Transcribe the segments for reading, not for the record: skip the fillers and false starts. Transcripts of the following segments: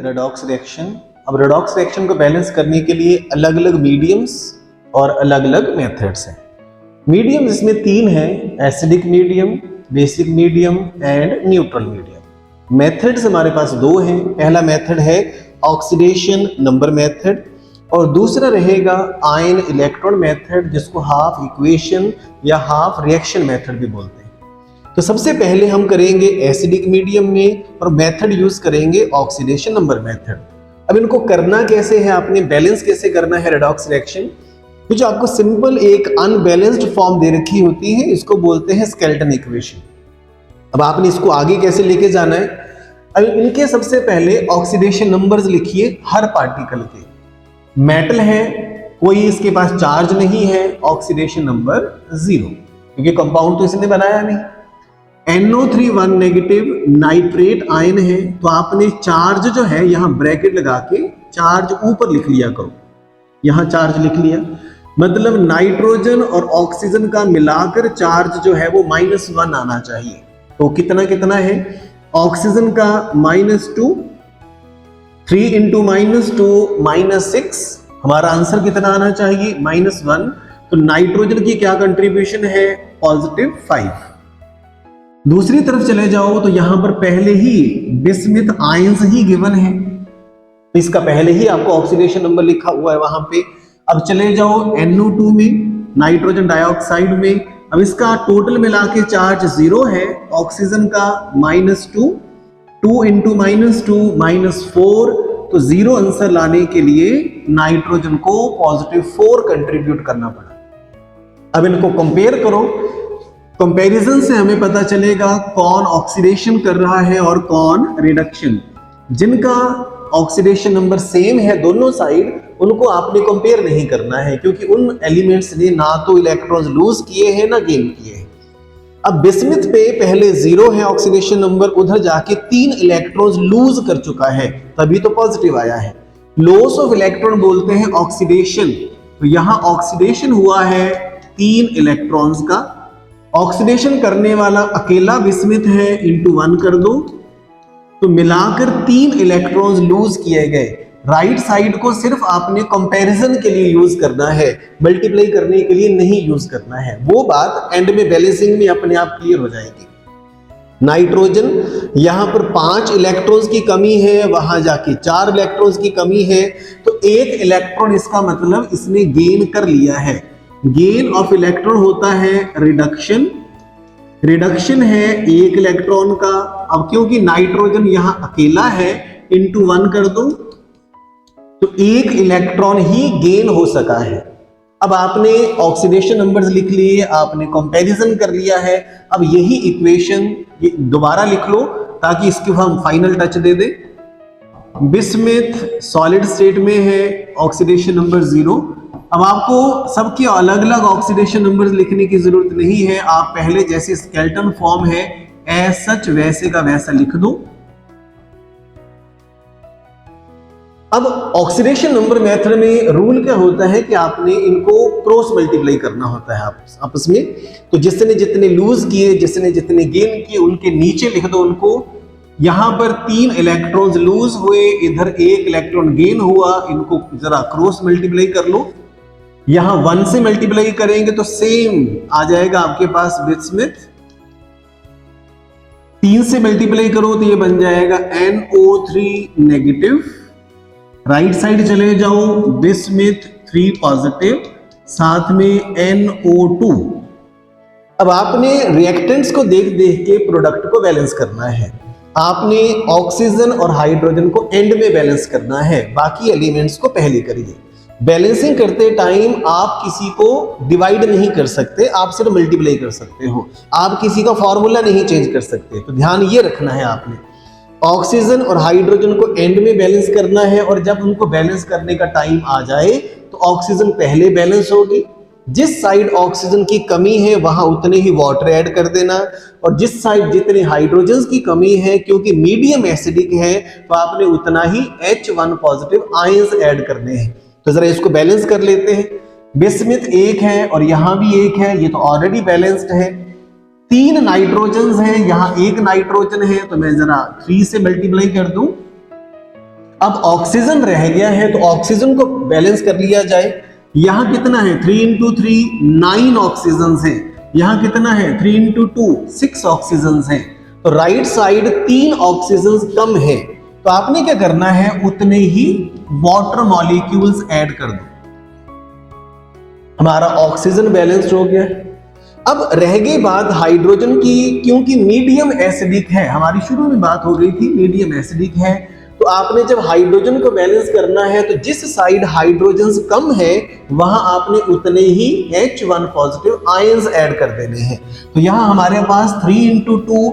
Redox reaction. अब redox reaction को balance करने के लिए अलग अलग मीडियम्स और अलग अलग मेथड्स हैं। मीडियम इसमें तीन हैं, acidic medium, basic medium and neutral medium. Methods हमारे पास दो हैं। पहला मेथड है ऑक्सीडेशन नंबर मेथड और दूसरा रहेगा आयन इलेक्ट्रॉन मेथड, जिसको हाफ इक्वेशन या हाफ रिएक्शन मेथड भी बोलते हैं। तो सबसे पहले हम करेंगे एसिडिक मीडियम में और मेथड यूज करेंगे ऑक्सीडेशन नंबर मेथड। अब इनको करना कैसे है, आपने बैलेंस कैसे करना है रेडॉक्स रिएक्शन, कुछ आपको सिंपल एक अनबैलेंस्ड फॉर्म दे रखी होती है, इसको बोलते हैं स्केलेटन इक्वेशन। अब आपने इसको आगे कैसे लेके जाना है, अब इनके सबसे पहले ऑक्सीडेशन नंबर्स लिखिए हर पार्टिकल के। मेटल है, कोई इसके पास चार्ज नहीं है, ऑक्सीडेशन नंबर 0, क्योंकि कंपाउंड तो इसने बनाया नहीं। NO3 नेगेटिव नाइट्रेट आयन है, तो आपने चार्ज जो है यहां ब्रैकेट लगा के चार्ज ऊपर लिख लिया करो, यहां चार्ज लिख लिया, मतलब नाइट्रोजन और ऑक्सीजन का मिलाकर चार्ज जो है वो -1 आना चाहिए। तो कितना कितना है, ऑक्सीजन का -2, 3 × -2 -6, हमारा आंसर कितना आना चाहिए -1। तो नाइट्रोजन की क्या कंट्रीब्यूशन है, +5। दूसरी तरफ चले जाओ तो यहां पर पहले ही बिस्मिथ आयंस ही गिवन है, तो इसका पहले ही आपको ऑक्सीडेशन नंबर लिखा हुआ है वहां पे। अब चले जाओ NO2 में, नाइट्रोजन डाइऑक्साइड में, अब इसका टोटल मिला के चार्ज 0 है, ऑक्सीजन का -2, 2 × -2 -4, तो 0 आंसर लाने के लिए नाइट्रोजन को +4 कंट्रीब्यूट करना पड़ा। अब इनको कंपेयर करो, कंपैरिजन से हमें पता चलेगा कौन ऑक्सीडेशन कर रहा है और कौन रिडक्शन। जिनका ऑक्सीडेशन नंबर सेम है दोनों साइड, उनको आपने कंपेयर नहीं करना है, क्योंकि उन एलिमेंट्स ने ना तो इलेक्ट्रॉन्स लूज किए हैं ना गेन किए हैं। अब बिस्मिथ पे पहले 0 है ऑक्सीडेशन नंबर, उधर जाके 3 इलेक्ट्रॉन्स लूज कर चुका है, तभी तो पॉजिटिव आया है। लॉस ऑफ इलेक्ट्रॉन बोलते हैं ऑक्सीडेशन, तो यहां ऑक्सीडेशन हुआ है 3 इलेक्ट्रॉन्स का। ऑक्सीडेशन करने वाला अकेला बिस्मिथ है, × 1 कर दो, तो मिलाकर 3 इलेक्ट्रॉन्स लूज किए गए। राइट साइड को सिर्फ आपने कंपैरिजन के लिए यूज करना है, मल्टीप्लाई करने के लिए नहीं यूज करना है। वो बात एंड में बैलेंसिंग में अपने आप क्लियर हो जाएगी। नाइट्रोजन यहां पर 5 इलेक्ट्रॉन्स की कमी है, वहां जाके 4 इलेक्ट्रॉन्स की कमी है, तो 1 इलेक्ट्रॉन इसका मतलब इसने गेन कर लिया है। गेन ऑफ इलेक्ट्रॉन होता है रिडक्शन, रिडक्शन है 1 इलेक्ट्रॉन का। अब क्योंकि नाइट्रोजन यहां अकेला है, × 1 कर दो, तो 1 इलेक्ट्रॉन ही गेन हो सका है। अब आपने ऑक्सीडेशन नंबर्स लिख लिए, आपने कंपैरिजन कर लिया है। अब यही इक्वेशन दोबारा लिख लो ताकि इसके हम फाइनल टच दे दें। बिस्मिथ सॉलिड स्टेट में है, ऑक्सीडेशन नंबर 0। अब आपको सबके अलग अलग ऑक्सीडेशन नंबर्स लिखने की जरूरत नहीं है, आप पहले जैसे स्केलेटन फॉर्म है एज सच वैसे का वैसा लिख दो। अब ऑक्सीडेशन नंबर मेथड में रूल क्या होता है कि आपने इनको क्रॉस मल्टीप्लाई करना होता है आपस में। तो जिसने जितने लूज किए, जिसने जितने गेन किए, उनके नीचे लिख दो उनको। यहां पर 3 इलेक्ट्रॉन्स लूज हुए, इधर 1 इलेक्ट्रॉन गेन हुआ, इनको जरा क्रॉस मल्टीप्लाई कर लो। यहां 1 से मल्टीप्लाई करेंगे तो सेम आ जाएगा आपके पास बिस्मिथ। 3 से मल्टीप्लाई करो तो ये बन जाएगा NO3 नेगेटिव। राइट साइड चले जाओ, बिस्मिथ 3 पॉजिटिव, साथ में NO2। अब आपने रिएक्टेंट्स को देख देख के प्रोडक्ट को बैलेंस करना है। आपने ऑक्सीजन और हाइड्रोजन को एंड में बैलेंस करना है, बाकी एलिमेंट्स को पहले करिए। बैलेंसिंग करते टाइम आप किसी को डिवाइड नहीं कर सकते, आप सिर्फ मल्टीप्लाई कर सकते हो, आप किसी का फॉर्मूला नहीं चेंज कर सकते। तो ध्यान ये रखना है आपने, ऑक्सीजन और हाइड्रोजन को एंड में बैलेंस करना है, और जब उनको बैलेंस करने का टाइम आ जाए तो ऑक्सीजन पहले बैलेंस होगी। जिस साइड ऑक्सीजन की कमी है वहां उतने ही वाटर ऐड कर देना, और जिस साइड जितने हाइड्रोजन की कमी है, क्योंकि मीडियम एसिडिक है, तो आपने उतना ही H1 पॉजिटिव आयंस ऐड करने हैं। तो जरा इसको बैलेंस कर लेते हैं। बिस्मिथ 1 है और यहां भी 1 है, ये तो ऑलरेडी बैलेंस्ड है। 3 नाइट्रोजन है, यहां 1 नाइट्रोजन है, तो मैं जरा 3 से मल्टीप्लाई कर दूं। अब ऑक्सीजन रह गया है तो ऑक्सीजन को बैलेंस कर लिया जाए। यहां कितना है 3 into 3 9 ऑक्सीजन है, यहां कितना है 3 into 2 6 ऑक्सीजन है, तो राइट साइड 3 ऑक्सीजन कम है, तो आपने क्या करना है उतने ही वाटर मॉलिक्यूल्स ऐड कर दो। हमारा ऑक्सीजन बैलेंस्ड हो गया। अब रह गई बात हाइड्रोजन की, क्योंकि मीडियम एसिडिक है, हमारी शुरू में बात हो गई थी मीडियम एसिडिक है, तो आपने जब हाइड्रोजन को बैलेंस करना है तो जिस साइड हाइड्रोजन कम है वहां आपने उतने ही H1 पॉजिटिव आयंस ऐड कर देने हैं। तो यहां हमारे पास 3 into 2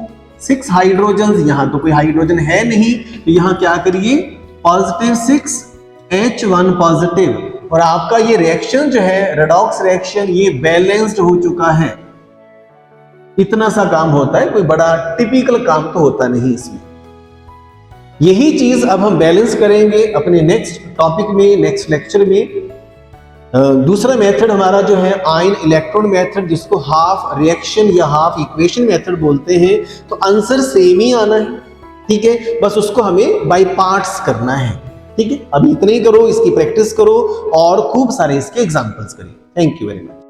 6 हाइड्रोजन, यहां तो कोई हाइड्रोजन है नहीं, तो यहां क्या करिए पॉजिटिव 6 H1 पॉजिटिव, और आपका ये रिएक्शन जो है रेडॉक्स रिएक्शन ये बैलेंस्ड हो चुका है। इतना सा काम होता है, कोई बड़ा टिपिकल काम तो होता नहीं इसमें। यही चीज अब हम बैलेंस करेंगे अपने नेक्स्ट टॉपिक में, नेक्स्ट लेक्चर में। दूसरा मेथड हमारा जो है आयन इलेक्ट्रॉन मेथड, जिसको हाफ रिएक्शन या हाफ इक्वेशन मेथड बोलते हैं, तो आंसर सेम ही आना है, ठीक है, बस उसको हमें बाय पार्ट्स करना है, ठीक है। अभी इतना ही करो, इसकी प्रैक्टिस करो और खूब सारे इसके एग्जांपल्स करिए। Thank you very much.